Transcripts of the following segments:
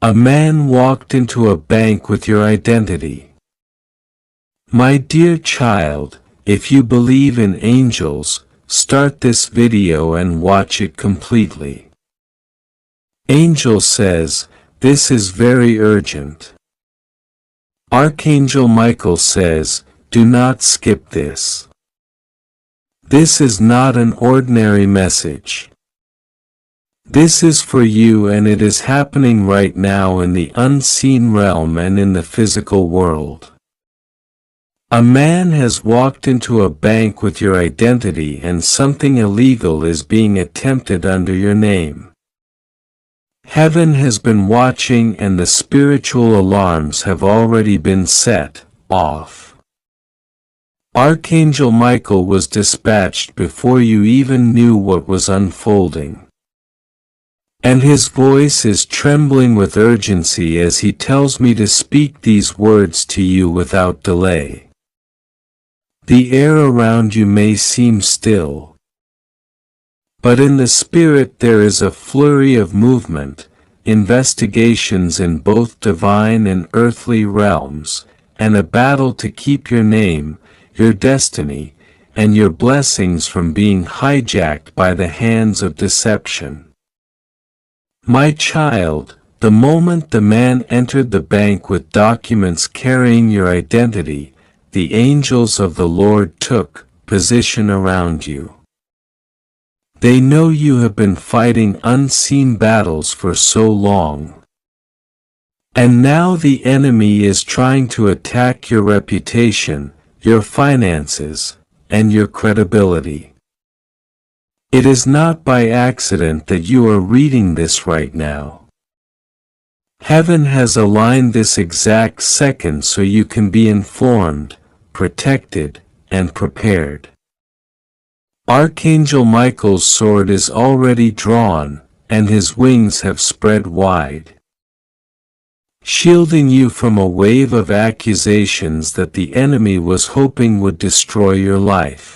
A man walked into a bank with your identity. My dear child, if you believe in angels, start this video and watch it completely. Angel says, this is very urgent. Archangel Michael says, do not skip this. This is not an ordinary message. This is for you, and it is happening right now in the unseen realm and in the physical world. A man has walked into a bank with your identity, and something illegal is being attempted under your name. Heaven has been watching, and the spiritual alarms have already been set off. Archangel Michael was dispatched before you even knew what was unfolding. And his voice is trembling with urgency as he tells me to speak these words to you without delay. The air around you may seem still, but in the spirit there is a flurry of movement, investigations in both divine and earthly realms, and a battle to keep your name, your destiny, and your blessings from being hijacked by the hands of deception. My child, the moment the man entered the bank with documents carrying your identity, the angels of the Lord took position around you. They know you have been fighting unseen battles for so long. And now the enemy is trying to attack your reputation, your finances, and your credibility. It is not by accident that you are reading this right now. Heaven has aligned this exact second so you can be informed, protected, and prepared. Archangel Michael's sword is already drawn, and his wings have spread wide, shielding you from a wave of accusations that the enemy was hoping would destroy your life.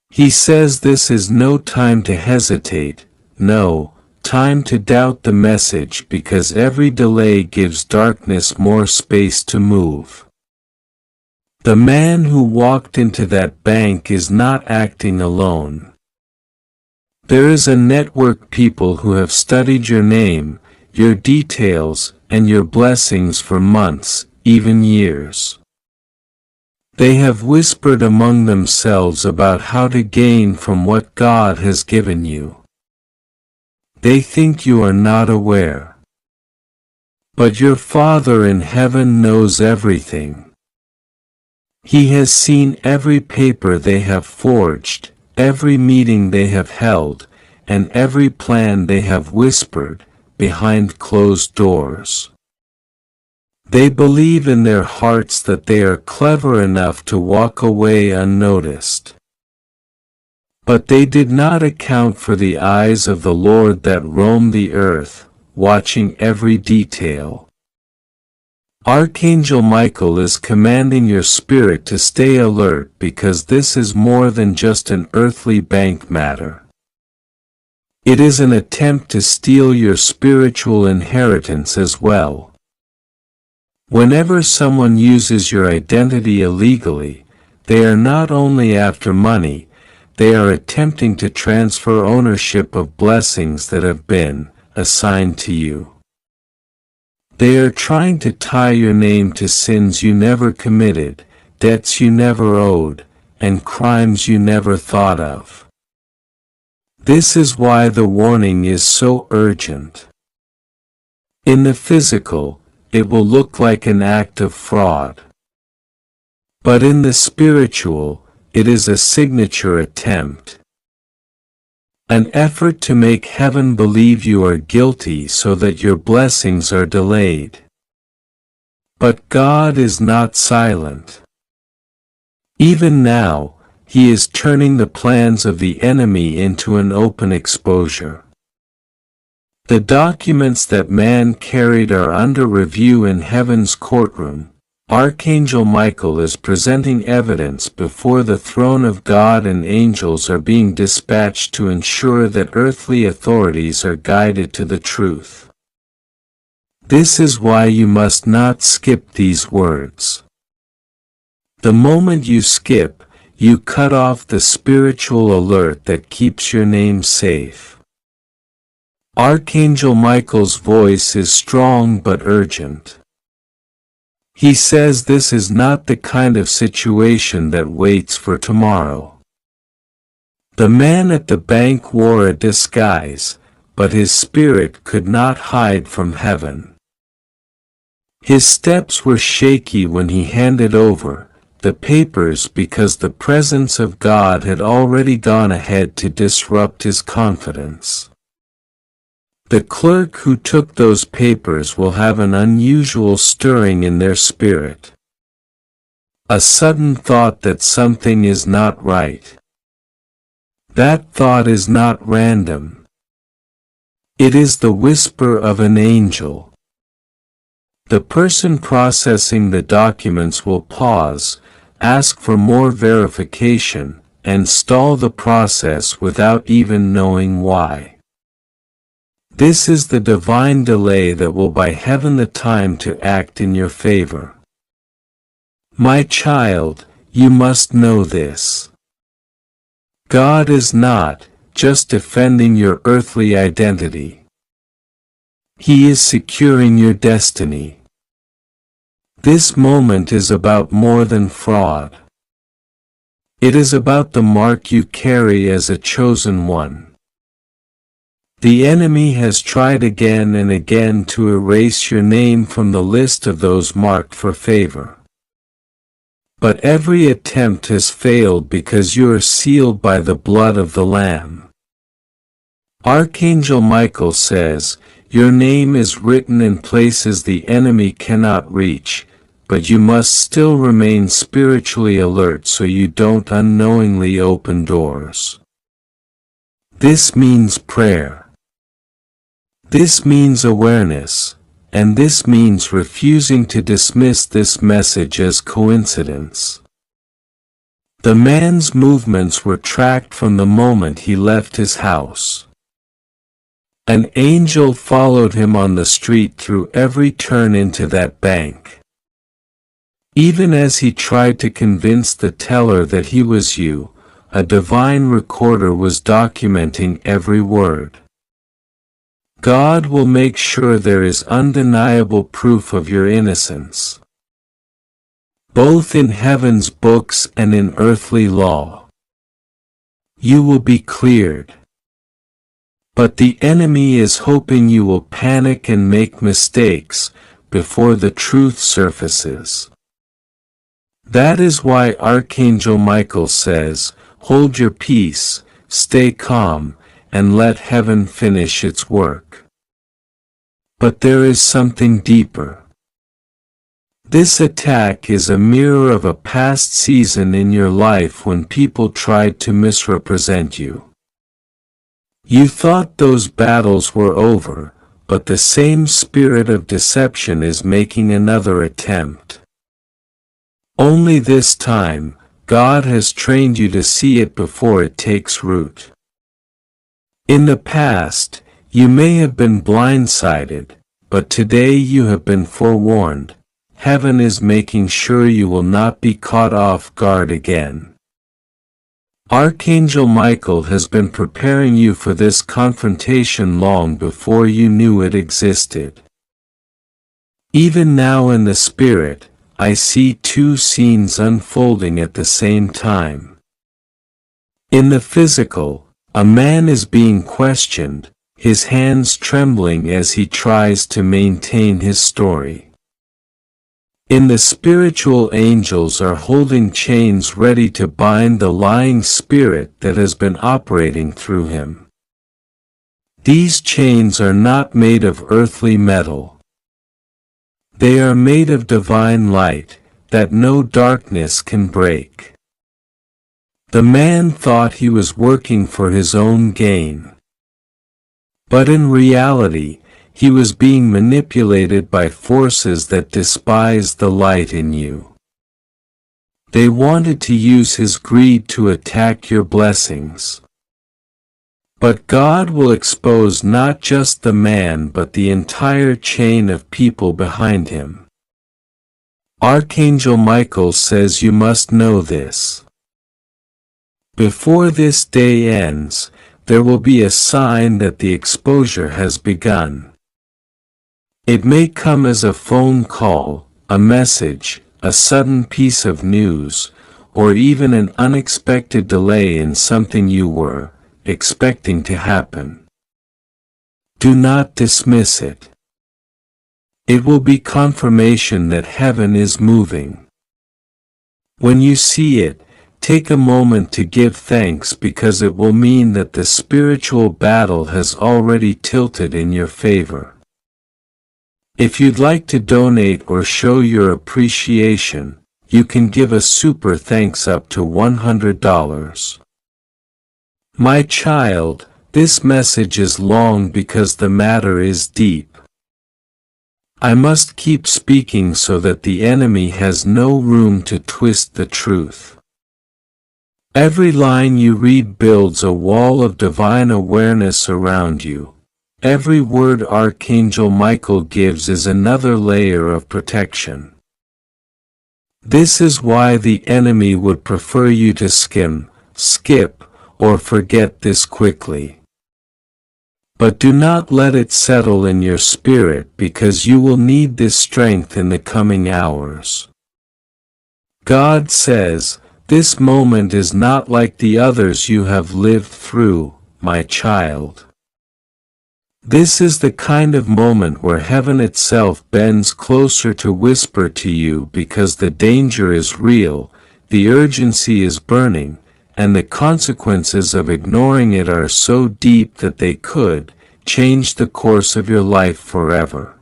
He says this is no time to hesitate, no time to doubt the message, because every delay gives darkness more space to move. The man who walked into that bank is not acting alone. There is a network people who have studied your name, your details, and your blessings for months, even years. They have whispered among themselves about how to gain from what God has given you. They think you are not aware. But your Father in heaven knows everything. He has seen every paper they have forged, every meeting they have held, and every plan they have whispered behind closed doors. They believe in their hearts that they are clever enough to walk away unnoticed. But they did not account for the eyes of the Lord that roam the earth, watching every detail. Archangel Michael is commanding your spirit to stay alert, because this is more than just an earthly bank matter. It is an attempt to steal your spiritual inheritance as well. Whenever someone uses your identity illegally, they are not only after money, they are attempting to transfer ownership of blessings that have been assigned to you. They are trying to tie your name to sins you never committed, debts you never owed, and crimes you never thought of. This is why the warning is so urgent. In the physical, it will look like an act of fraud. But in the spiritual, it is a signature attempt. An effort to make heaven believe you are guilty so that your blessings are delayed. But God is not silent. Even now, He is turning the plans of the enemy into an open exposure. The documents that man carried are under review in heaven's courtroom. Archangel Michael is presenting evidence before the throne of God, and angels are being dispatched to ensure that earthly authorities are guided to the truth. This is why you must not skip these words. The moment you skip, you cut off the spiritual alert that keeps your name safe. Archangel Michael's voice is strong but urgent. He says this is not the kind of situation that waits for tomorrow. The man at the bank wore a disguise, but his spirit could not hide from heaven. His steps were shaky when he handed over the papers because the presence of God had already gone ahead to disrupt his confidence. The clerk who took those papers will have an unusual stirring in their spirit. A sudden thought that something is not right. That thought is not random. It is the whisper of an angel. The person processing the documents will pause, ask for more verification, and stall the process without even knowing why. This is the divine delay that will buy heaven the time to act in your favor. My child, you must know this. God is not just defending your earthly identity. He is securing your destiny. This moment is about more than fraud. It is about the mark you carry as a chosen one. The enemy has tried again and again to erase your name from the list of those marked for favor. But every attempt has failed because you are sealed by the blood of the Lamb. Archangel Michael says, your name is written in places the enemy cannot reach, but you must still remain spiritually alert so you don't unknowingly open doors. This means prayer. This means awareness, and this means refusing to dismiss this message as coincidence. The man's movements were tracked from the moment he left his house. An angel followed him on the street through every turn into that bank. Even as he tried to convince the teller that he was you, a divine recorder was documenting every word. God will make sure there is undeniable proof of your innocence, both in heaven's books and in earthly law. You will be cleared. But the enemy is hoping you will panic and make mistakes before the truth surfaces. That is why Archangel Michael says, hold your peace, stay calm, and let heaven finish its work. But there is something deeper. This attack is a mirror of a past season in your life when people tried to misrepresent you. You thought those battles were over, but the same spirit of deception is making another attempt. Only this time, God has trained you to see it before it takes root. In the past, you may have been blindsided, but today you have been forewarned. Heaven is making sure you will not be caught off guard again. Archangel Michael has been preparing you for this confrontation long before you knew it existed. Even now in the spirit, I see two scenes unfolding at the same time. In the physical, a man is being questioned, his hands trembling as he tries to maintain his story. In the spiritual, angels are holding chains ready to bind the lying spirit that has been operating through him. These chains are not made of earthly metal. They are made of divine light, that no darkness can break. The man thought he was working for his own gain. But in reality, he was being manipulated by forces that despise the light in you. They wanted to use his greed to attack your blessings. But God will expose not just the man but the entire chain of people behind him. Archangel Michael says you must know this. Before this day ends, there will be a sign that the exposure has begun. It may come as a phone call, a message, a sudden piece of news, or even an unexpected delay in something you were expecting to happen. Do not dismiss it. It will be confirmation that heaven is moving. When you see it, take a moment to give thanks because it will mean that the spiritual battle has already tilted in your favor. If you'd like to donate or show your appreciation, you can give a super thanks up to $100. My child, this message is long because the matter is deep. I must keep speaking so that the enemy has no room to twist the truth. Every line you read builds a wall of divine awareness around you. Every word Archangel Michael gives is another layer of protection. This is why the enemy would prefer you to skim, skip, or forget this quickly. But do not let it settle in your spirit because you will need this strength in the coming hours. God says, this moment is not like the others you have lived through, my child. This is the kind of moment where heaven itself bends closer to whisper to you because the danger is real, the urgency is burning, and the consequences of ignoring it are so deep that they could change the course of your life forever.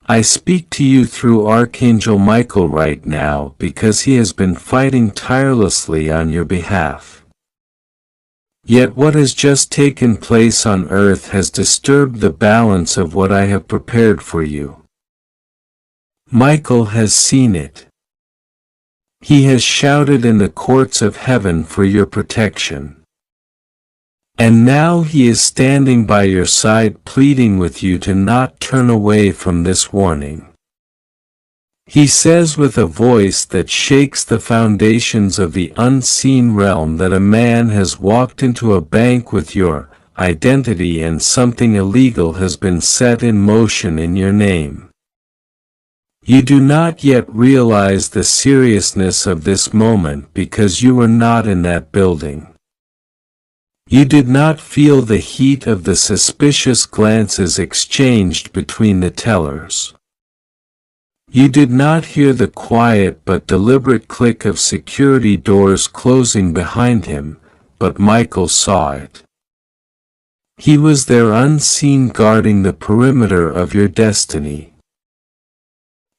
I speak to you through Archangel Michael right now because he has been fighting tirelessly on your behalf. Yet what has just taken place on earth has disturbed the balance of what I have prepared for you. Michael has seen it. He has shouted in the courts of heaven for your protection. And now he is standing by your side pleading with you to not turn away from this warning. He says with a voice that shakes the foundations of the unseen realm that a man has walked into a bank with your identity and something illegal has been set in motion in your name. You do not yet realize the seriousness of this moment because you were not in that building. You did not feel the heat of the suspicious glances exchanged between the tellers. You did not hear the quiet but deliberate click of security doors closing behind him, but Michael saw it. He was there unseen guarding the perimeter of your destiny.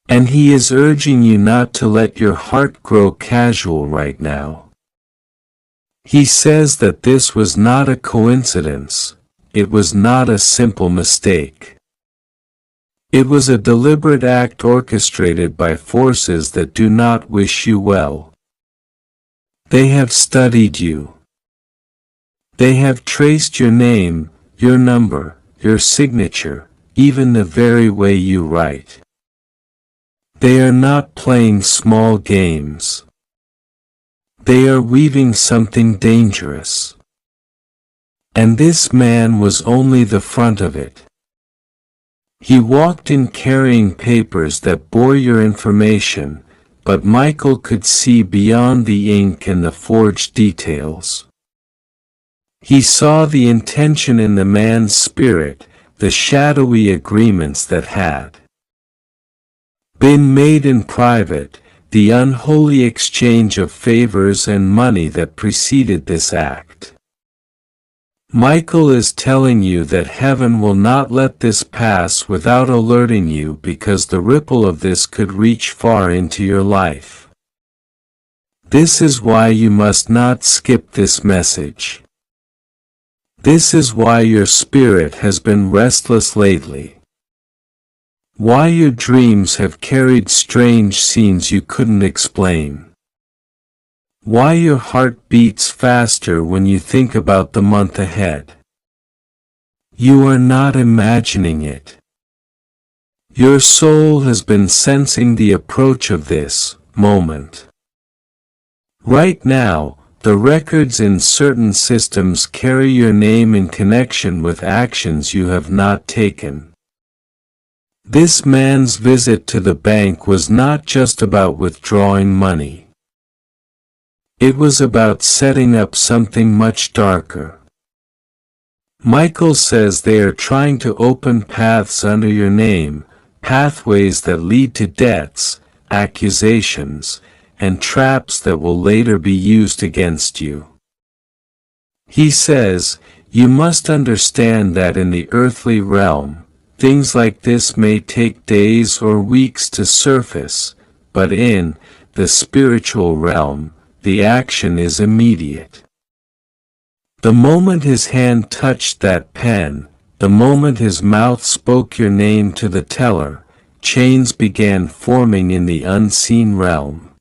And he is urging you not to let your heart grow casual right now. He says that this was not a coincidence, it was not a simple mistake. It was a deliberate act orchestrated by forces that do not wish you well. They have studied you. They have traced your name, your number, your signature, even the very way you write. They are not playing small games. They are weaving something dangerous. And this man was only the front of it. He walked in carrying papers that bore your information, but Michael could see beyond the ink and the forged details. He saw the intention in the man's spirit, the shadowy agreements that had been made in private, the unholy exchange of favors and money that preceded this act. Michael is telling you that heaven will not let this pass without alerting you because the ripple of this could reach far into your life. This is why you must not skip this message. This is why your spirit has been restless lately. Why your dreams have carried strange scenes you couldn't explain. Why your heart beats faster when you think about the month ahead. You are not imagining it. Your soul has been sensing the approach of this moment. Right now, the records in certain systems carry your name in connection with actions you have not taken. This man's visit to the bank was not just about withdrawing money. It was about setting up something much darker. Michael says they are trying to open paths under your name, pathways that lead to debts, accusations, and traps that will later be used against you. He says, you must understand that in the earthly realm, things like this may take days or weeks to surface, but in the spiritual realm, the action is immediate. The moment his hand touched that pen, the moment his mouth spoke your name to the teller, chains began forming in the unseen realm.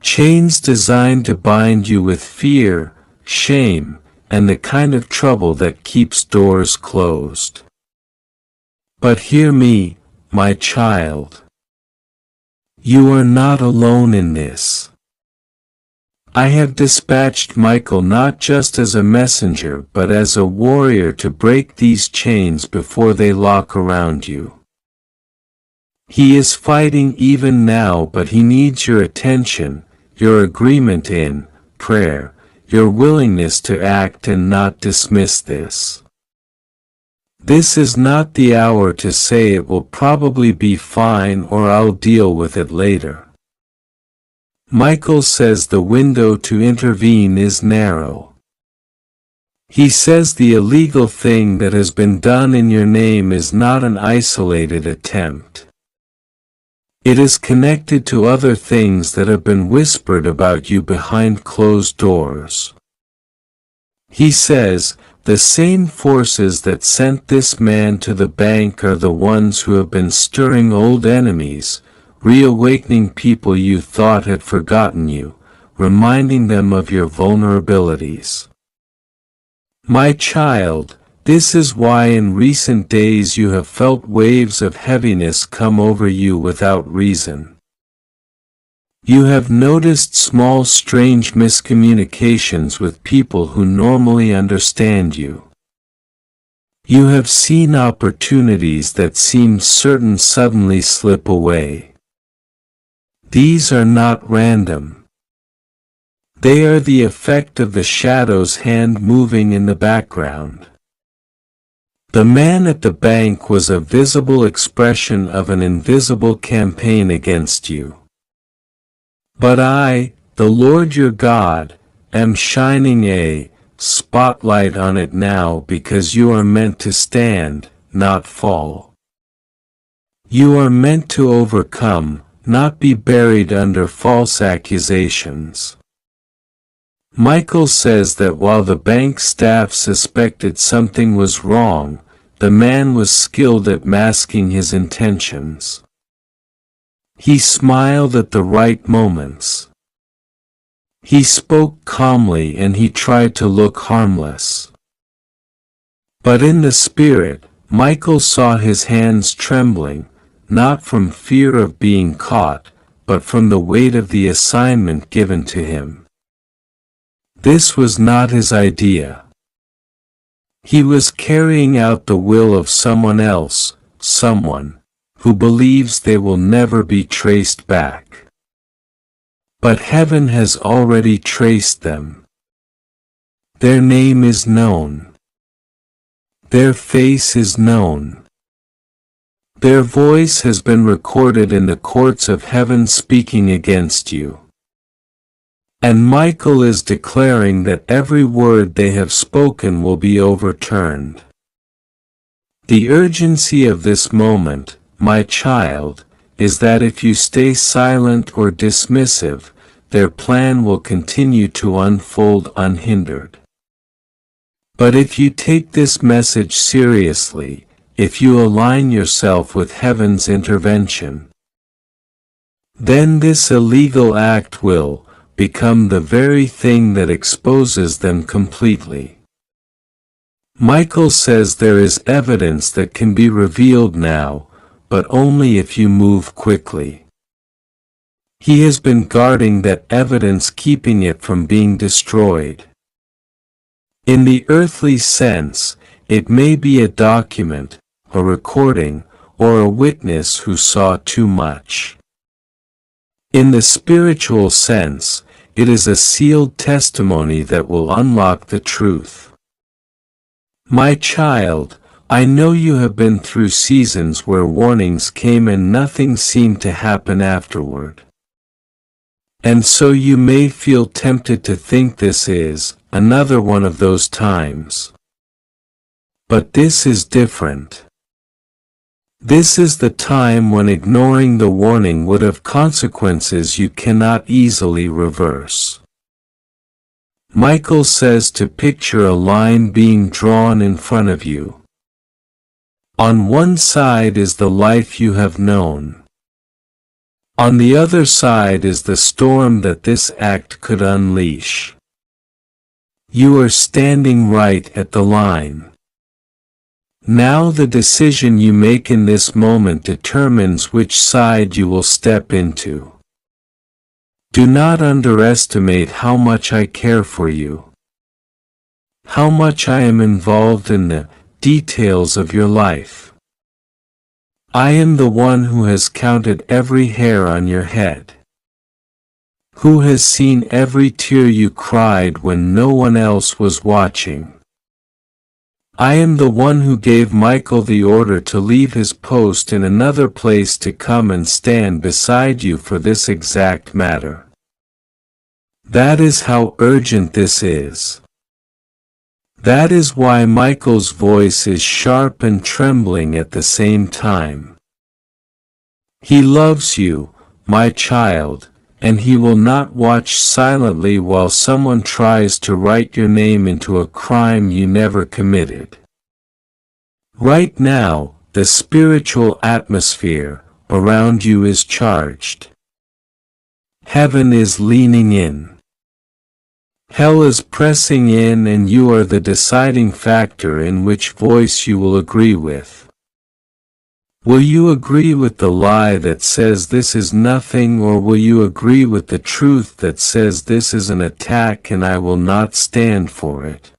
Chains designed to bind you with fear, shame, and the kind of trouble that keeps doors closed. But hear me, my child. You are not alone in this. I have dispatched Michael not just as a messenger but as a warrior to break these chains before they lock around you. He is fighting even now, but he needs your attention, your agreement in prayer, your willingness to act and not dismiss this. This is not the hour to say it will probably be fine or I'll deal with it later. Michael says the window to intervene is narrow. He says the illegal thing that has been done in your name is not an isolated attempt. It is connected to other things that have been whispered about you behind closed doors. He says, the same forces that sent this man to the bank are the ones who have been stirring old enemies, reawakening people you thought had forgotten you, reminding them of your vulnerabilities. My child, this is why in recent days you have felt waves of heaviness come over you without reason. You have noticed small strange miscommunications with people who normally understand you. You have seen opportunities that seemed certain suddenly slip away. These are not random. They are the effect of the shadow's hand moving in the background. The man at the bank was a visible expression of an invisible campaign against you. But I, the Lord your God, am shining a spotlight on it now because you are meant to stand, not fall. You are meant to overcome, not be buried under false accusations. Michael says that while the bank staff suspected something was wrong, the man was skilled at masking his intentions. He smiled at the right moments. He spoke calmly and he tried to look harmless. But in the spirit, Michael saw his hands trembling, not from fear of being caught, but from the weight of the assignment given to him. This was not his idea. He was carrying out the will of someone else, someone who believes they will never be traced back. But heaven has already traced them. Their name is known. Their face is known. Their voice has been recorded in the courts of heaven speaking against you. And Michael is declaring that every word they have spoken will be overturned. The urgency of this moment, my child, is that if you stay silent or dismissive, their plan will continue to unfold unhindered. But if you take this message seriously, if you align yourself with heaven's intervention, then this illegal act will, become the very thing that exposes them completely. Michael says there is evidence that can be revealed now, but only if you move quickly. He has been guarding that evidence, keeping it from being destroyed. In the earthly sense, it may be a document, a recording, or a witness who saw too much. In the spiritual sense, it is a sealed testimony that will unlock the truth. My child, I know you have been through seasons where warnings came and nothing seemed to happen afterward. And so you may feel tempted to think this is another one of those times. But this is different. This is the time when ignoring the warning would have consequences you cannot easily reverse. Michael says to picture a line being drawn in front of you. On one side is the life you have known. On the other side is the storm that this act could unleash. You are standing right at the line. Now the decision you make in this moment determines which side you will step into. Do not underestimate how much I care for you. How much I am involved in the details of your life. I am the one who has counted every hair on your head. Who has seen every tear you cried when no one else was watching. I am the one who gave Michael the order to leave his post in another place to come and stand beside you for this exact matter. That is how urgent this is. That is why Michael's voice is sharp and trembling at the same time. He loves you, my child, and he will not watch silently while someone tries to write your name into a crime you never committed. Right now, the spiritual atmosphere around you is charged. Heaven is leaning in. Hell is pressing in, and you are the deciding factor in which voice you will agree with. Will you agree with the lie that says this is nothing, or will you agree with the truth that says this is an attack and I will not stand for it?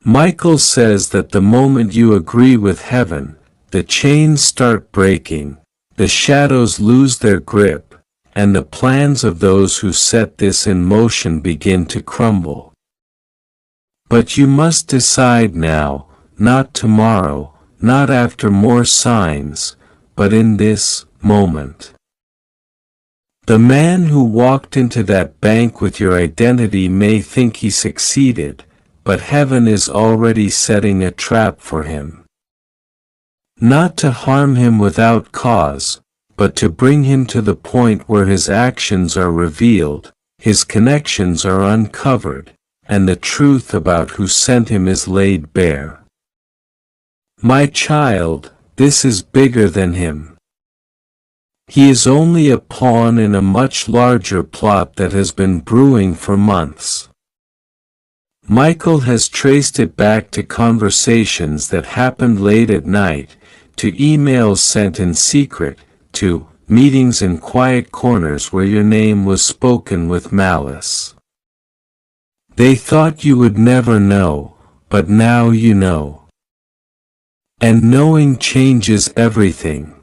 Michael says that the moment you agree with heaven, the chains start breaking, the shadows lose their grip, and the plans of those who set this in motion begin to crumble. But you must decide now, not tomorrow, not after more signs, but in this moment. The man who walked into that bank with your identity may think he succeeded, but heaven is already setting a trap for him. Not to harm him without cause, but to bring him to the point where his actions are revealed, his connections are uncovered, and the truth about who sent him is laid bare. My child, this is bigger than him. He is only a pawn in a much larger plot that has been brewing for months. Michael has traced it back to conversations that happened late at night, to emails sent in secret, to meetings in quiet corners where your name was spoken with malice. They thought you would never know, but now you know. And knowing changes everything.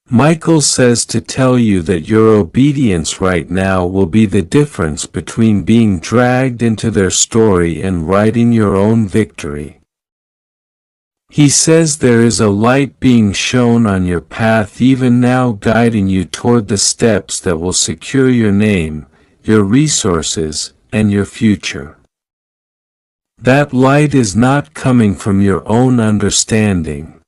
Michael says to tell you that your obedience right now will be the difference between being dragged into their story and writing your own victory. He says there is a light being shown on your path even now, guiding you toward the steps that will secure your name, your resources, and your future. That light is not coming from your own understanding.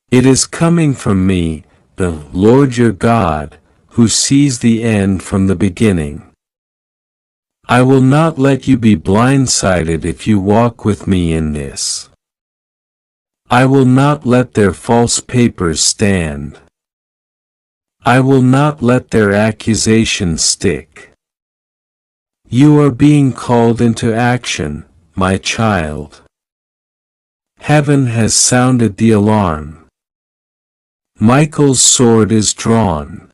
It is coming from me, the Lord your God, who sees the end from the beginning. I will not let you be blindsided if you walk with me in this. I will not let their false papers stand. I will not let their accusations stick. You are being called into action, my child. Heaven has sounded the alarm. Michael's sword is drawn.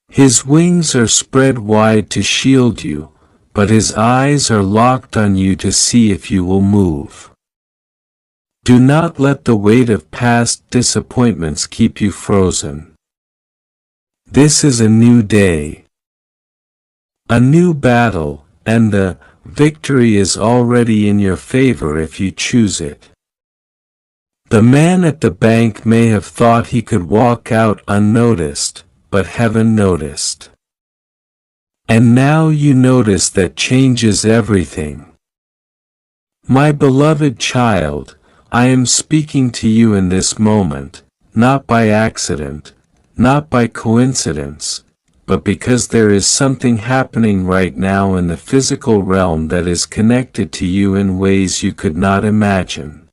His wings are spread wide to shield you, but his eyes are locked on you to see if you will move. Do not let the weight of past disappointments keep you frozen. This is a new day. A new battle, and the victory is already in your favor if you choose it. The man at the bank may have thought he could walk out unnoticed, but heaven noticed. And now you notice that changes everything. My beloved child, I am speaking to you in this moment, not by accident, not by coincidence, but because there is something happening right now in the physical realm that is connected to you in ways you could not imagine.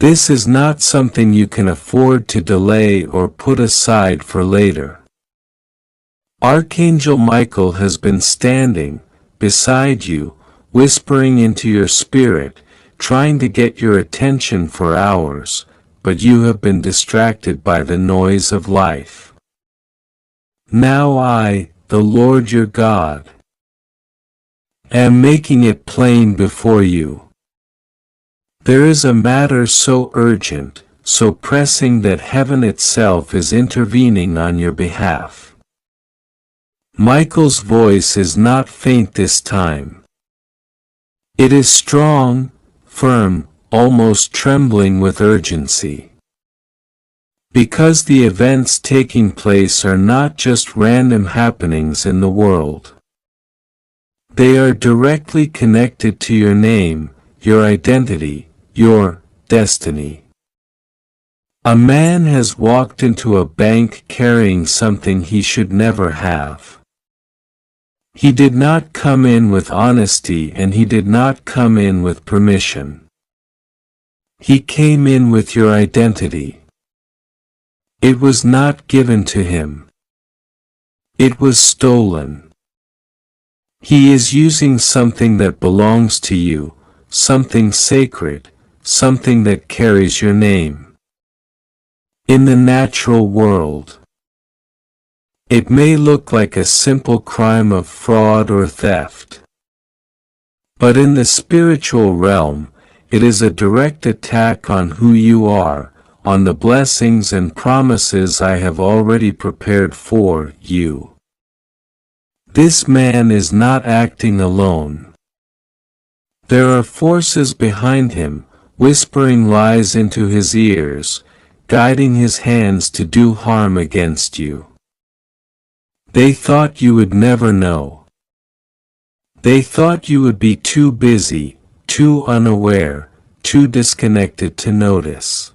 This is not something you can afford to delay or put aside for later. Archangel Michael has been standing beside you, whispering into your spirit, trying to get your attention for hours, but you have been distracted by the noise of life. Now I, the Lord your God, am making it plain before you. There is a matter so urgent, so pressing that heaven itself is intervening on your behalf. Michael's voice is not faint this time. It is strong, firm, almost trembling with urgency. Because the events taking place are not just random happenings in the world. They are directly connected to your name, your identity, your destiny. A man has walked into a bank carrying something he should never have. He did not come in with honesty and he did not come in with permission. He came in with your identity. It was not given to him. It was stolen. He is using something that belongs to you, something sacred, something that carries your name. In the natural world, it may look like a simple crime of fraud or theft. But in the spiritual realm, it is a direct attack on who you are, on the blessings and promises I have already prepared for you. This man is not acting alone. There are forces behind him, whispering lies into his ears, guiding his hands to do harm against you. They thought you would never know. They thought you would be too busy, too unaware, too disconnected to notice.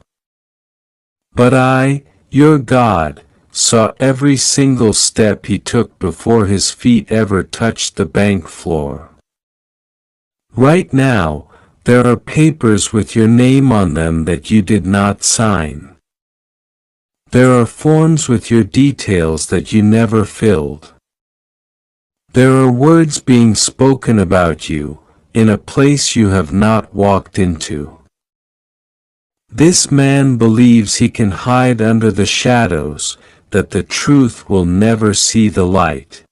But I, your God, saw every single step he took before his feet ever touched the bank floor. Right now, there are papers with your name on them that you did not sign. There are forms with your details that you never filled. There are words being spoken about you, in a place you have not walked into. This man believes he can hide under the shadows, that the truth will never see the light.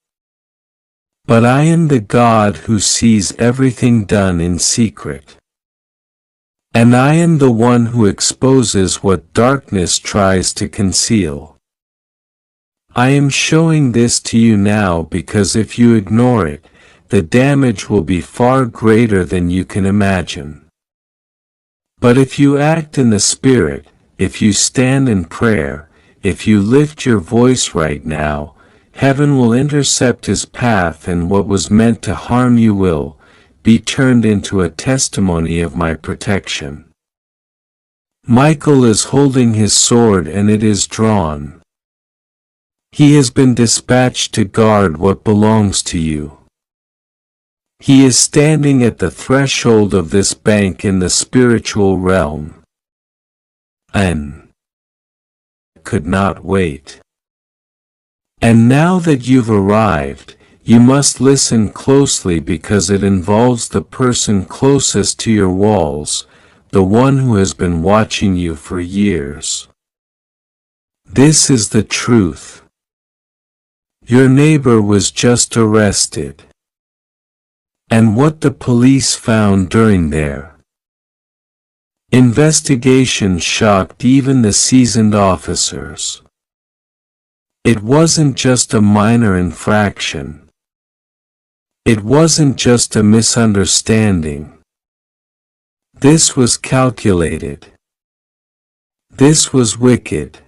But I am the God who sees everything done in secret. And I am the one who exposes what darkness tries to conceal. I am showing this to you now because if you ignore it, the damage will be far greater than you can imagine. But if you act in the Spirit, if you stand in prayer, if you lift your voice right now, heaven will intercept his path and what was meant to harm you will be turned into a testimony of my protection. Michael is holding his sword and it is drawn. He has been dispatched to guard what belongs to you. He is standing at the threshold of this bank in the spiritual realm. And could not wait. And now that you've arrived, you must listen closely because it involves the person closest to your walls, the one who has been watching you for years. This is the truth. Your neighbor was just arrested. And what the police found during their investigation shocked even the seasoned officers. It wasn't just a minor infraction. It wasn't just a misunderstanding. This was calculated. This was wicked.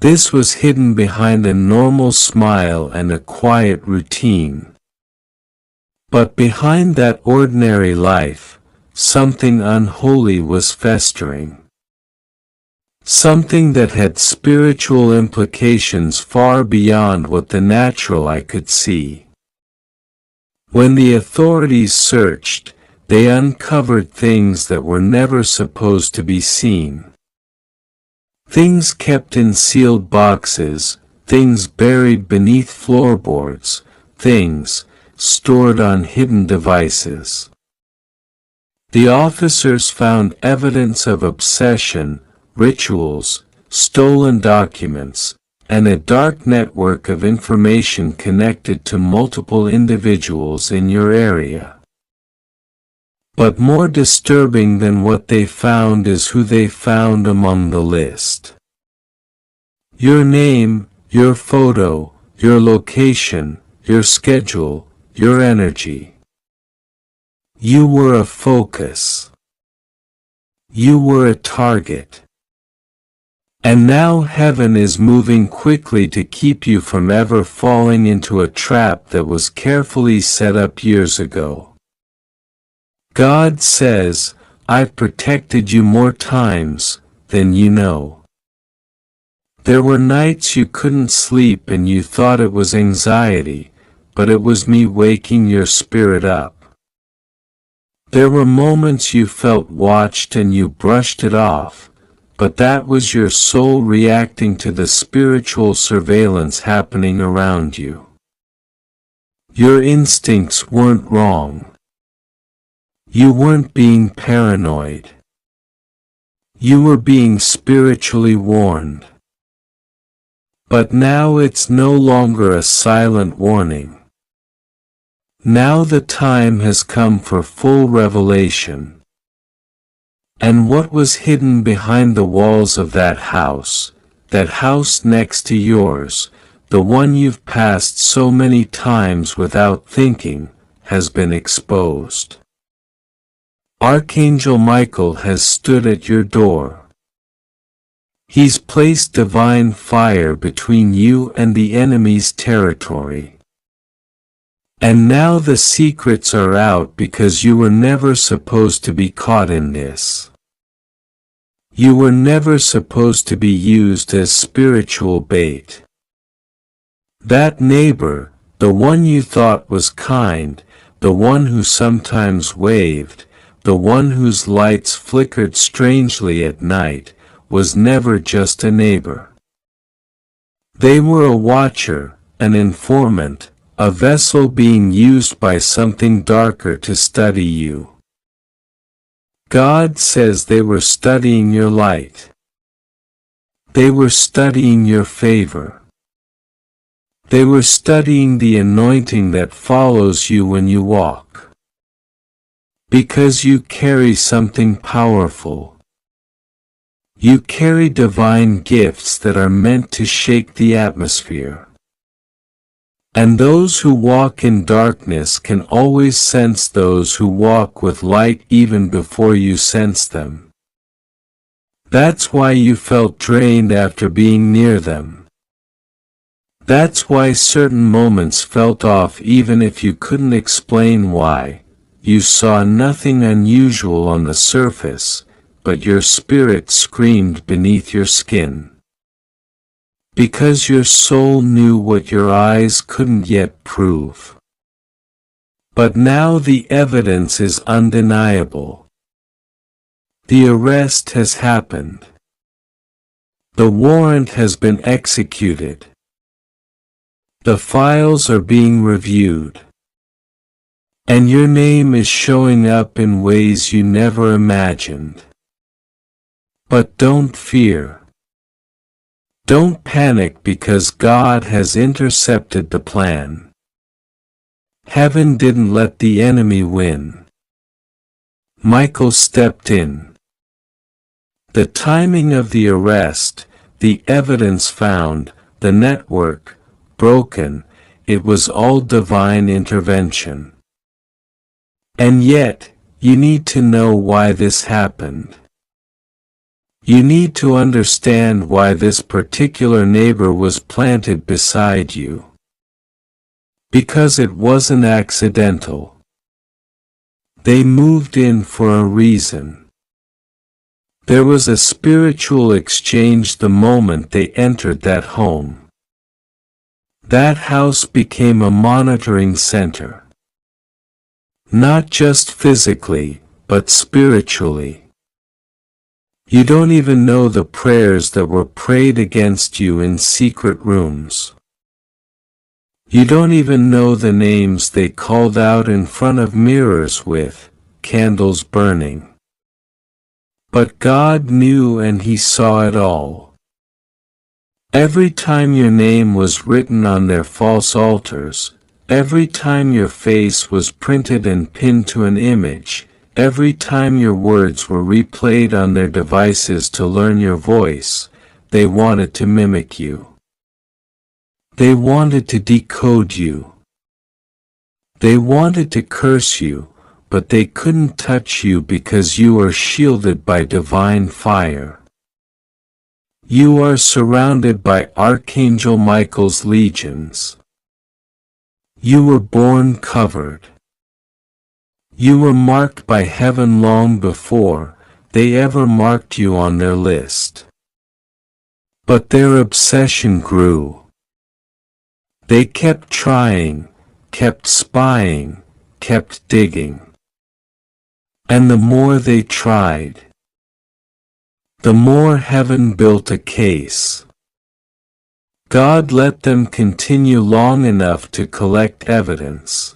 This was hidden behind a normal smile and a quiet routine. But behind that ordinary life, something unholy was festering. Something that had spiritual implications far beyond what the natural eye could see. When the authorities searched, they uncovered things that were never supposed to be seen. Things kept in sealed boxes, things buried beneath floorboards, things stored on hidden devices. The officers found evidence of obsession, rituals, stolen documents, and a dark network of information connected to multiple individuals in your area. But more disturbing than what they found is who they found among the list. Your name, your photo, your location, your schedule, your energy. You were a focus. You were a target. And now heaven is moving quickly to keep you from ever falling into a trap that was carefully set up years ago. God says, I've protected you more times than you know. There were nights you couldn't sleep and you thought it was anxiety, but it was me waking your spirit up. There were moments you felt watched and you brushed it off, but that was your soul reacting to the spiritual surveillance happening around you. Your instincts weren't wrong. You weren't being paranoid. You were being spiritually warned. But now it's no longer a silent warning. Now the time has come for full revelation. And what was hidden behind the walls of that house next to yours, the one you've passed so many times without thinking, has been exposed. Archangel Michael has stood at your door. He's placed divine fire between you and the enemy's territory. And now the secrets are out because you were never supposed to be caught in this. You were never supposed to be used as spiritual bait. That neighbor, the one you thought was kind, the one who sometimes waved, the one whose lights flickered strangely at night, was never just a neighbor. They were a watcher, an informant, a vessel being used by something darker to study you. God says they were studying your light. They were studying your favor. They were studying the anointing that follows you when you walk. Because you carry something powerful. You carry divine gifts that are meant to shake the atmosphere. And those who walk in darkness can always sense those who walk with light even before you sense them. That's why you felt drained after being near them. That's why certain moments felt off even if you couldn't explain why. You saw nothing unusual on the surface, but your spirit screamed beneath your skin. Because your soul knew what your eyes couldn't yet prove. But now the evidence is undeniable. The arrest has happened. The warrant has been executed. The files are being reviewed. And your name is showing up in ways you never imagined. But don't fear. Don't panic because God has intercepted the plan. Heaven didn't let the enemy win. Michael stepped in. The timing of the arrest, the evidence found, the network, broken, it was all divine intervention. And yet, you need to know why this happened. You need to understand why this particular neighbor was planted beside you. Because it wasn't accidental. They moved in for a reason. There was a spiritual exchange the moment they entered that home. That house became a monitoring center. Not just physically, but spiritually. You don't even know the prayers that were prayed against you in secret rooms. You don't even know the names they called out in front of mirrors with candles burning. But God knew and He saw it all. Every time your name was written on their false altars, every time your face was printed and pinned to an image, every time your words were replayed on their devices to learn your voice, they wanted to mimic you. They wanted to decode you. They wanted to curse you, but they couldn't touch you because you are shielded by divine fire. You are surrounded by Archangel Michael's legions. You were born covered. You were marked by heaven long before they ever marked you on their list. But their obsession grew. They kept trying, kept spying, kept digging. And the more they tried, the more heaven built a case. God let them continue long enough to collect evidence.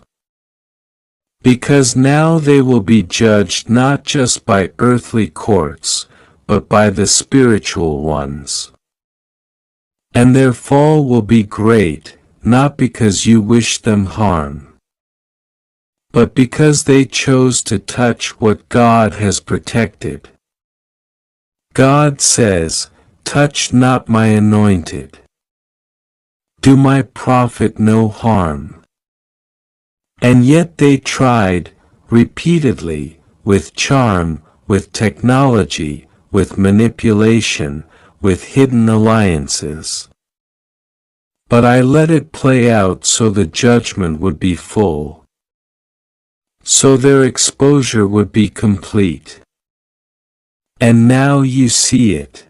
Because now they will be judged not just by earthly courts, but by the spiritual ones. And their fall will be great, not because you wish them harm, but because they chose to touch what God has protected. God says, "Touch not my anointed. Do my prophet no harm." And yet they tried, repeatedly, with charm, with technology, with manipulation, with hidden alliances. But I let it play out so the judgment would be full. So their exposure would be complete. And now you see it.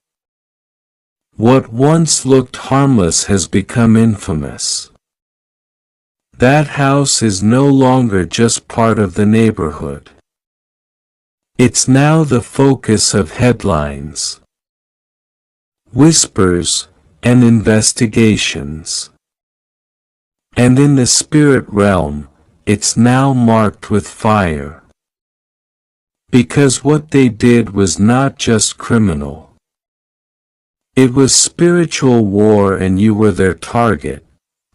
What once looked harmless has become infamous. That house is no longer just part of the neighborhood. It's now the focus of headlines, whispers, and investigations. And in the spirit realm, it's now marked with fire. Because what they did was not just criminal. It was spiritual war and you were their target.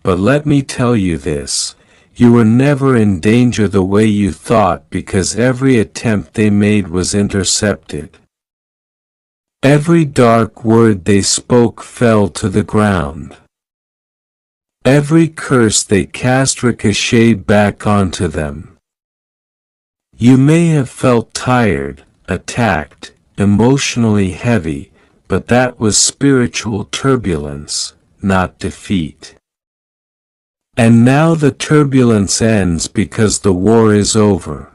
But let me tell you this, you were never in danger the way you thought because every attempt they made was intercepted. Every dark word they spoke fell to the ground. Every curse they cast ricocheted back onto them. You may have felt tired, attacked, emotionally heavy, but that was spiritual turbulence, not defeat. And now the turbulence ends because the war is over.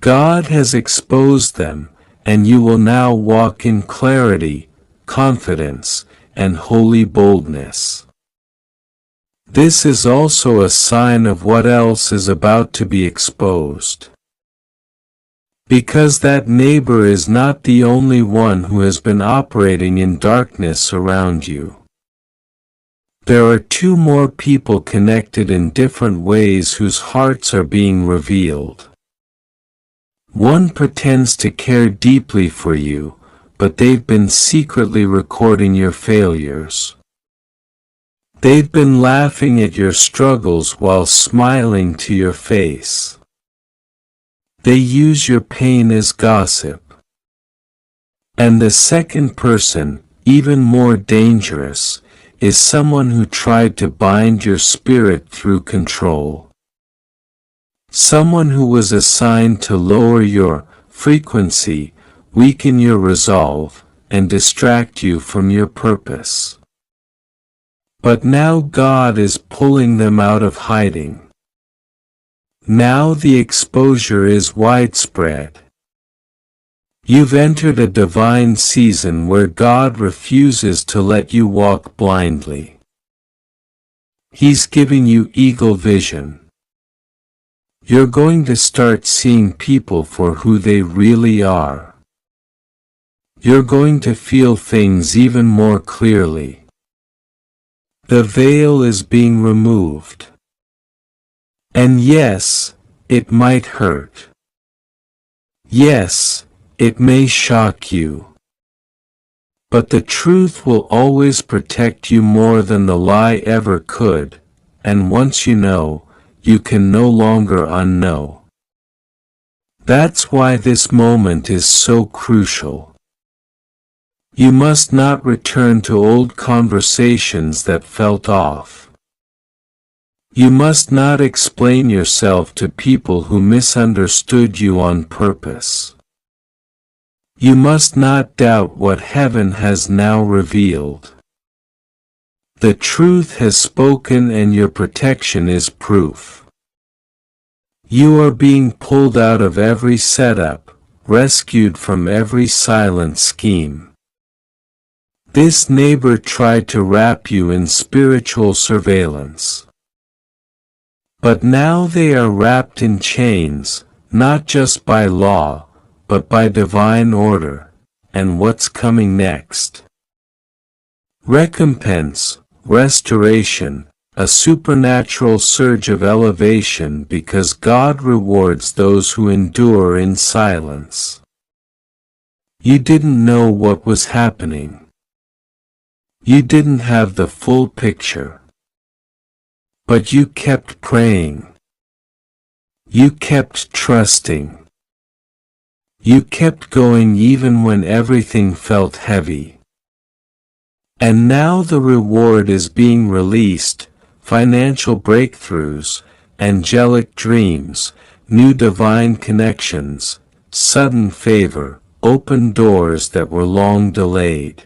God has exposed them, and you will now walk in clarity, confidence, and holy boldness. This is also a sign of what else is about to be exposed. Because that neighbor is not the only one who has been operating in darkness around you. There are two more people connected in different ways whose hearts are being revealed. One pretends to care deeply for you, but they've been secretly recording your failures. They've been laughing at your struggles while smiling to your face. They use your pain as gossip. And the second person, even more dangerous, is someone who tried to bind your spirit through control. Someone who was assigned to lower your frequency, weaken your resolve, and distract you from your purpose. But now God is pulling them out of hiding. Now the exposure is widespread. You've entered a divine season where God refuses to let you walk blindly. He's giving you eagle vision. You're going to start seeing people for who they really are. You're going to feel things even more clearly. The veil is being removed. And yes, it might hurt. Yes, it may shock you. But the truth will always protect you more than the lie ever could, and once you know, you can no longer unknow. That's why this moment is so crucial. You must not return to old conversations that felt off. You must not explain yourself to people who misunderstood you on purpose. You must not doubt what heaven has now revealed. The truth has spoken and your protection is proof. You are being pulled out of every setup, rescued from every silent scheme. This neighbor tried to wrap you in spiritual surveillance. But now they are wrapped in chains, not just by law, but by divine order, and what's coming next? Recompense, restoration, a supernatural surge of elevation because God rewards those who endure in silence. You didn't know what was happening. You didn't have the full picture. But you kept praying. You kept trusting. You kept going even when everything felt heavy. And now the reward is being released, financial breakthroughs, angelic dreams, new divine connections, sudden favor, open doors that were long delayed.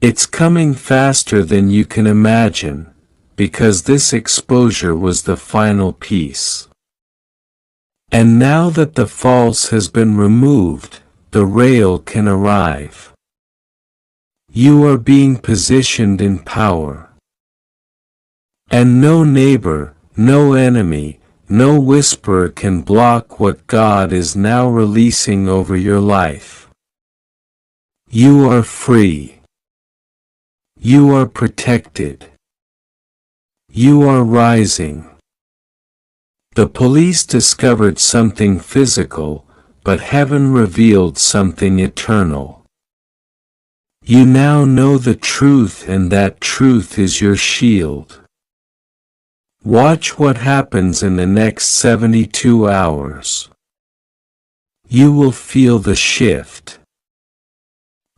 It's coming faster than you can imagine, because this exposure was the final piece. And now that the false has been removed, the real can arrive. You are being positioned in power. And no neighbor, no enemy, no whisperer can block what God is now releasing over your life. You are free. You are protected. You are rising. The police discovered something physical, but heaven revealed something eternal. You now know the truth, and that truth is your shield. Watch what happens in the next 72 hours. You will feel the shift.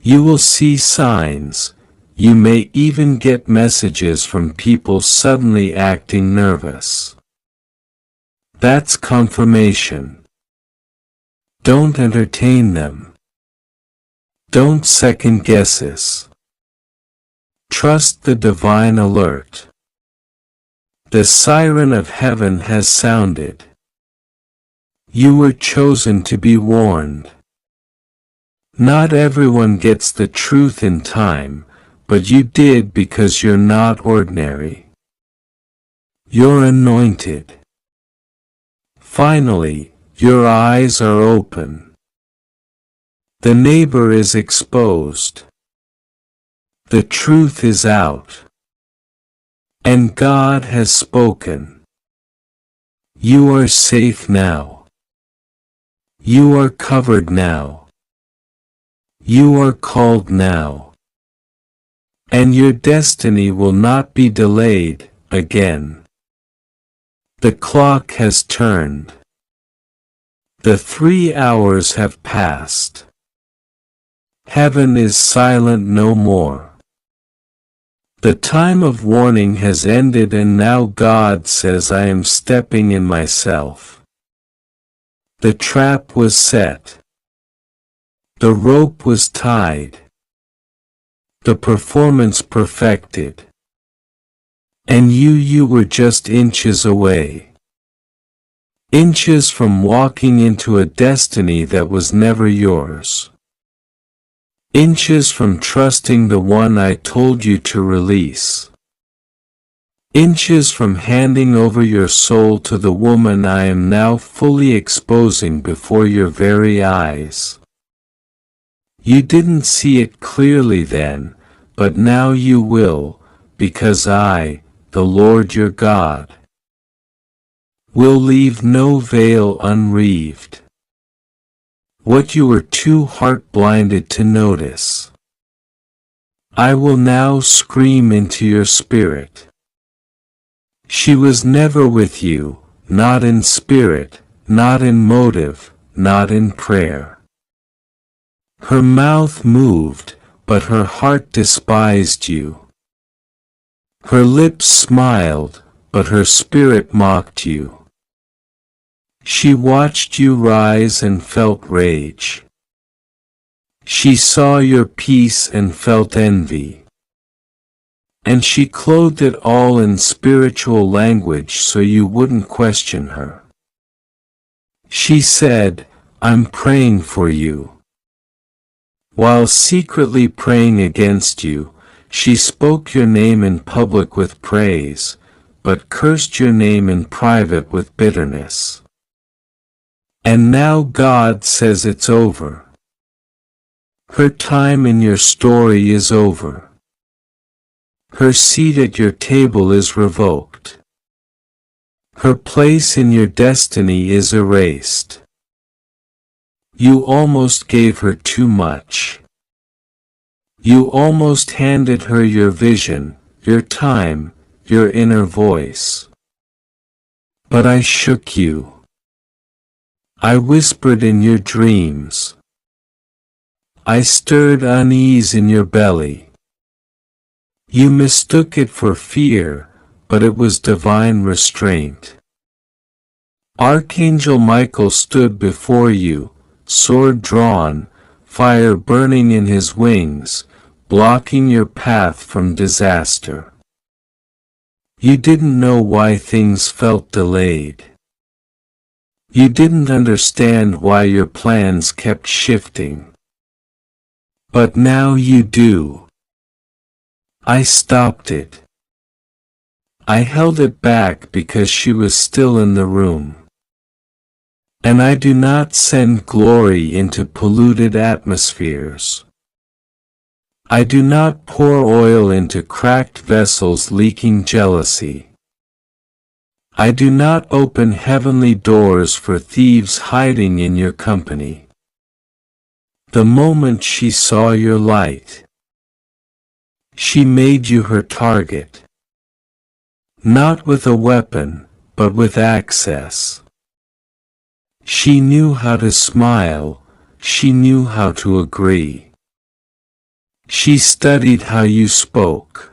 You will see signs. You may even get messages from people suddenly acting nervous. That's confirmation. Don't entertain them. Don't second guess it. Trust the divine alert. The siren of heaven has sounded. You were chosen to be warned. Not everyone gets the truth in time, but you did because you're not ordinary. You're anointed. Finally, your eyes are open. The neighbor is exposed. The truth is out. And God has spoken. You are safe now. You are covered now. You are called now. And your destiny will not be delayed again. The clock has turned. The 3 hours have passed. Heaven is silent no more. The time of warning has ended, and now God says, I am stepping in myself. The trap was set. The rope was tied. The performance perfected. And you were just inches away. Inches from walking into a destiny that was never yours. Inches from trusting the one I told you to release. Inches from handing over your soul to the woman I am now fully exposing before your very eyes. You didn't see it clearly then, but now you will, because I, the Lord your God, will leave no veil unreaved. What you were too heart-blinded to notice, I will now scream into your spirit. She was never with you, not in spirit, not in motive, not in prayer. Her mouth moved, but her heart despised you. Her lips smiled, but her spirit mocked you. She watched you rise and felt rage. She saw your peace and felt envy. And she clothed it all in spiritual language so you wouldn't question her. She said, I'm praying for you. While secretly praying against you, she spoke your name in public with praise, but cursed your name in private with bitterness. And now God says it's over. Her time in your story is over. Her seat at your table is revoked. Her place in your destiny is erased. You almost gave her too much. You almost handed her your vision, your time, your inner voice. But I shook you. I whispered in your dreams. I stirred unease in your belly. You mistook it for fear, but it was divine restraint. Archangel Michael stood before you, sword drawn, fire burning in his wings, blocking your path from disaster. You didn't know why things felt delayed. You didn't understand why your plans kept shifting. But now you do. I stopped it. I held it back because she was still in the room. And I do not send glory into polluted atmospheres. I do not pour oil into cracked vessels leaking jealousy. I do not open heavenly doors for thieves hiding in your company. The moment she saw your light, she made you her target. Not with a weapon, but with access. She knew how to smile, she knew how to agree. She studied how you spoke.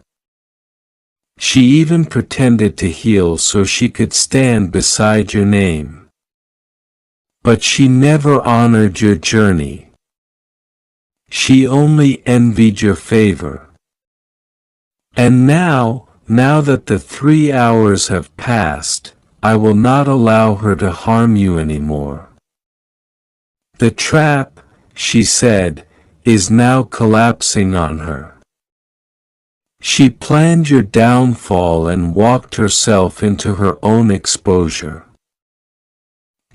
She even pretended to heal so she could stand beside your name. But she never honored your journey. She only envied your favor. And now that the 3 hours have passed, I will not allow her to harm you anymore. The trap, she said, is now collapsing on her. She planned your downfall and walked herself into her own exposure.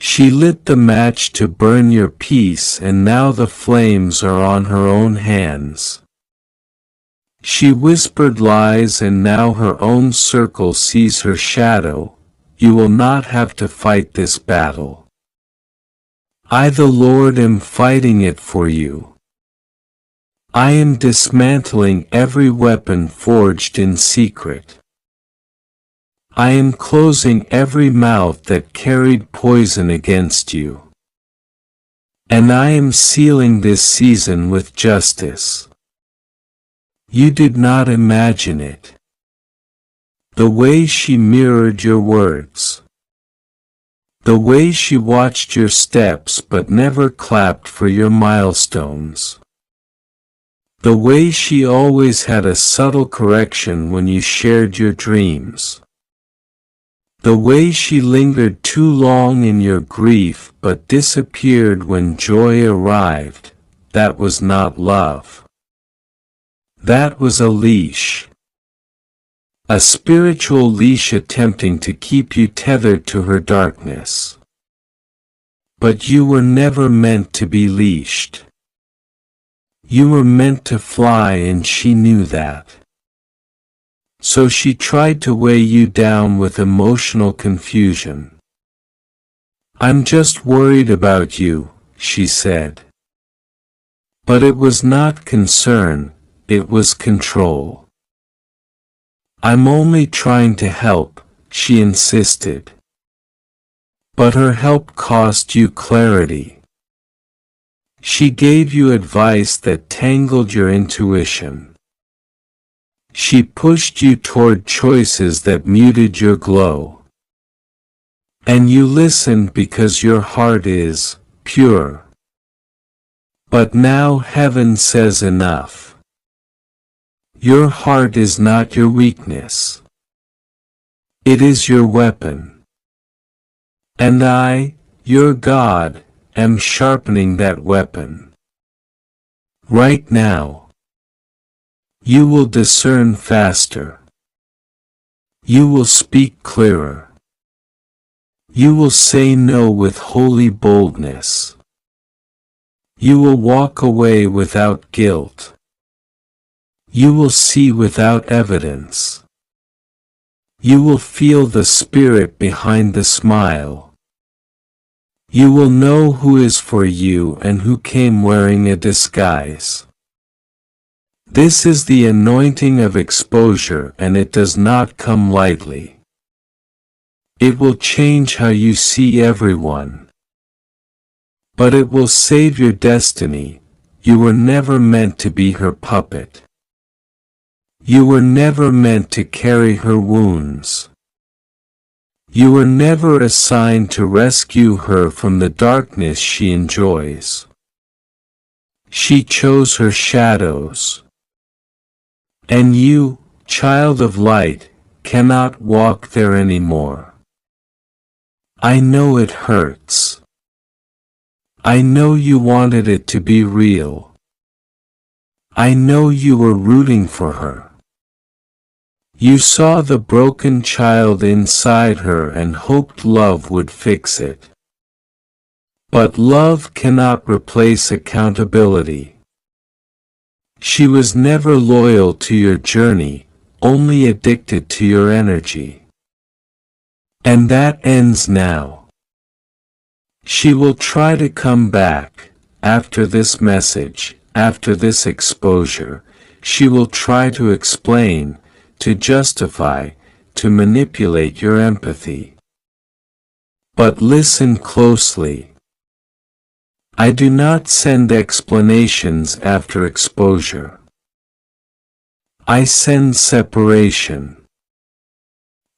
She lit the match to burn your peace, and now the flames are on her own hands. She whispered lies, and now her own circle sees her shadow. You will not have to fight this battle. I, the Lord, am fighting it for you. I am dismantling every weapon forged in secret. I am closing every mouth that carried poison against you. And I am sealing this season with justice. You did not imagine it. The way she mirrored your words. The way she watched your steps but never clapped for your milestones. The way she always had a subtle correction when you shared your dreams. The way she lingered too long in your grief but disappeared when joy arrived, that was not love. That was a leash. A spiritual leash attempting to keep you tethered to her darkness. But you were never meant to be leashed. You were meant to fly, and she knew that. So she tried to weigh you down with emotional confusion. I'm just worried about you, she said. But it was not concern, it was control. I'm only trying to help, she insisted. But her help cost you clarity. She gave you advice that tangled your intuition. She pushed you toward choices that muted your glow. And you listened because your heart is pure. But now heaven says enough. Your heart is not your weakness. It is your weapon. And I, your God, am sharpening that weapon. Right now. You will discern faster. You will speak clearer. You will say no with holy boldness. You will walk away without guilt. You will see without evidence. You will feel the spirit behind the smile. You will know who is for you and who came wearing a disguise. This is the anointing of exposure, and it does not come lightly. It will change how you see everyone. But it will save your destiny. You were never meant to be her puppet. You were never meant to carry her wounds. You were never assigned to rescue her from the darkness she enjoys. She chose her shadows. And you, child of light, cannot walk there anymore. I know it hurts. I know you wanted it to be real. I know you were rooting for her. You saw the broken child inside her and hoped love would fix it. But love cannot replace accountability. She was never loyal to your journey, only addicted to your energy. And that ends now. She will try to come back, after this message, after this exposure. She will try to explain, to justify, to manipulate your empathy. But listen closely. I do not send explanations after exposure. I send separation.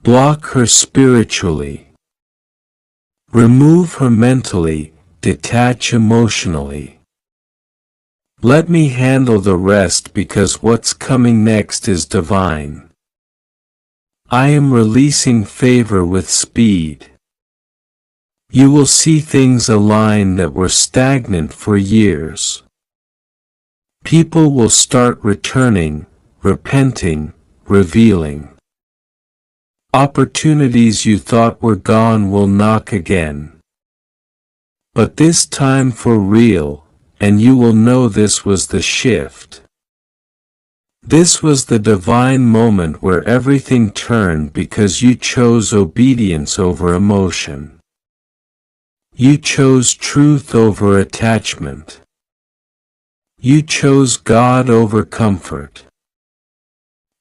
Block her spiritually. Remove her mentally, detach emotionally. Let me handle the rest, because what's coming next is divine. I am releasing favor with speed. You will see things align that were stagnant for years. People will start returning, repenting, revealing. Opportunities you thought were gone will knock again. But this time for real, and you will know this was the shift. This was the divine moment where everything turned because you chose obedience over emotion. You chose truth over attachment. You chose God over comfort.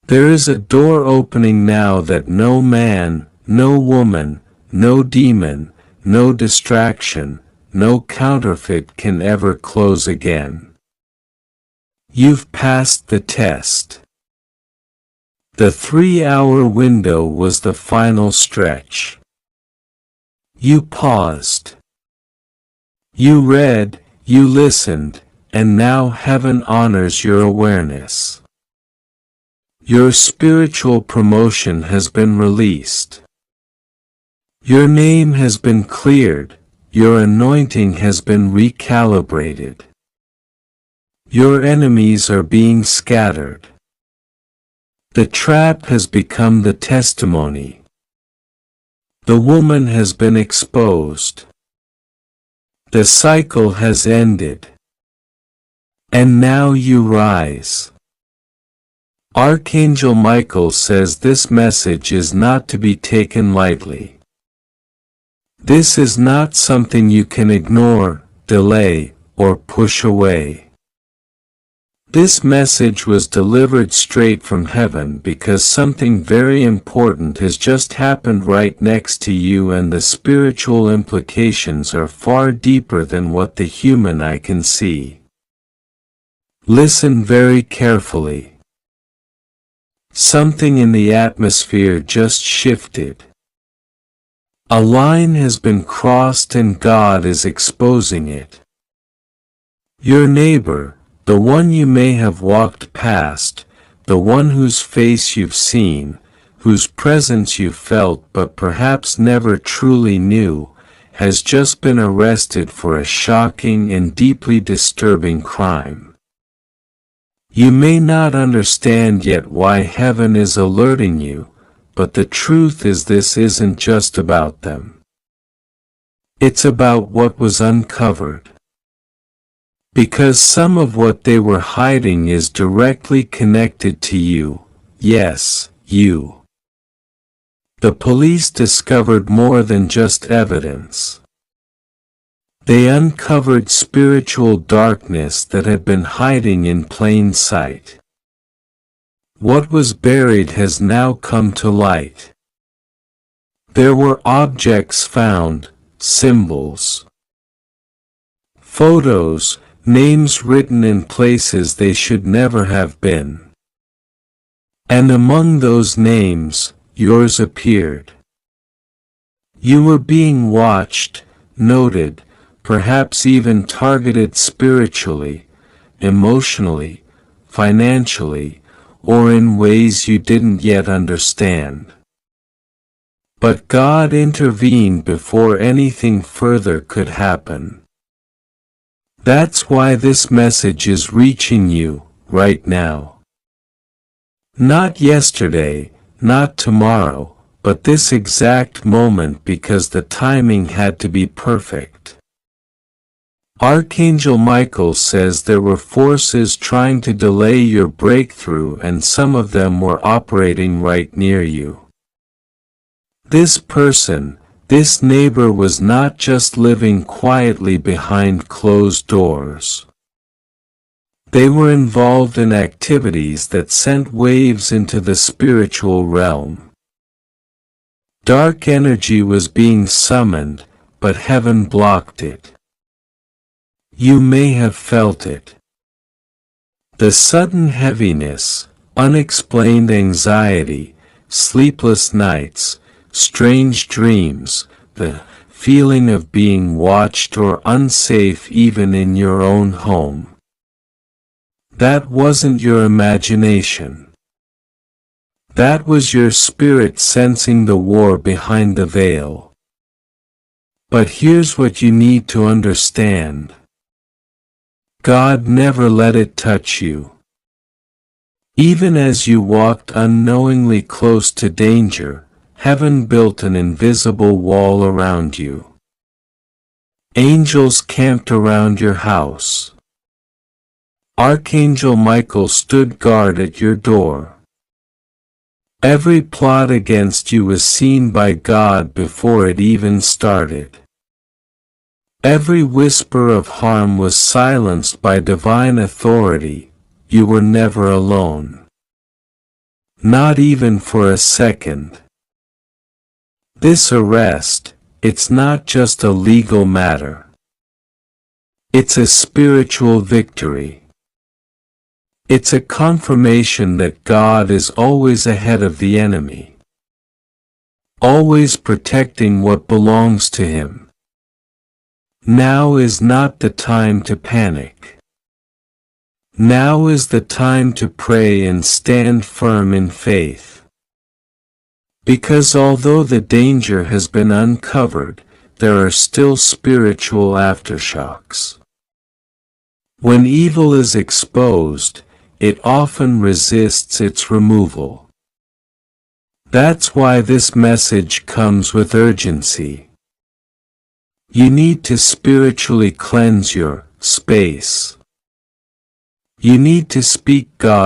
There is a door opening now that no man, no woman, no demon, no distraction, no counterfeit can ever close again. You've passed the test. The 3-hour window was the final stretch. You paused. You read, you listened, and now heaven honors your awareness. Your spiritual promotion has been released. Your name has been cleared, your anointing has been recalibrated. Your enemies are being scattered. The trap has become the testimony. The woman has been exposed. The cycle has ended. And now you rise. Archangel Michael says this message is not to be taken lightly. This is not something you can ignore, delay, or push away. This message was delivered straight from heaven because something very important has just happened right next to you, and the spiritual implications are far deeper than what the human eye can see. Listen very carefully. Something in the atmosphere just shifted. A line has been crossed and God is exposing it. Your neighbor, the one you may have walked past, the one whose face you've seen, whose presence you felt but perhaps never truly knew, has just been arrested for a shocking and deeply disturbing crime. You may not understand yet why heaven is alerting you, but the truth is this isn't just about them. It's about what was uncovered. Because some of what they were hiding is directly connected to you, yes, you. The police discovered more than just evidence. They uncovered spiritual darkness that had been hiding in plain sight. What was buried has now come to light. There were objects found, symbols, photos, names written in places they should never have been. And among those names, yours appeared. You were being watched, noted, perhaps even targeted spiritually, emotionally, financially, or in ways you didn't yet understand. But God intervened before anything further could happen. That's why this message is reaching you, right now. Not yesterday, not tomorrow, but this exact moment, because the timing had to be perfect. Archangel Michael says there were forces trying to delay your breakthrough, and some of them were operating right near you. This person, this neighbor, was not just living quietly behind closed doors. They were involved in activities that sent waves into the spiritual realm. Dark energy was being summoned, but heaven blocked it. You may have felt it. The sudden heaviness, unexplained anxiety, sleepless nights, strange dreams, the feeling of being watched or unsafe even in your own home. That wasn't your imagination. That was your spirit sensing the war behind the veil. But here's what you need to understand. God never let it touch you. Even as you walked unknowingly close to danger, heaven built an invisible wall around you. Angels camped around your house. Archangel Michael stood guard at your door. Every plot against you was seen by God before it even started. Every whisper of harm was silenced by divine authority. You were never alone. Not even for a second. This arrest, it's not just a legal matter. It's a spiritual victory. It's a confirmation that God is always ahead of the enemy. Always protecting what belongs to him. Now is not the time to panic. Now is the time to pray and stand firm in faith. Because although the danger has been uncovered, there are still spiritual aftershocks. When evil is exposed, it often resists its removal. That's why this message comes with urgency. You need to spiritually cleanse your space. You need to speak God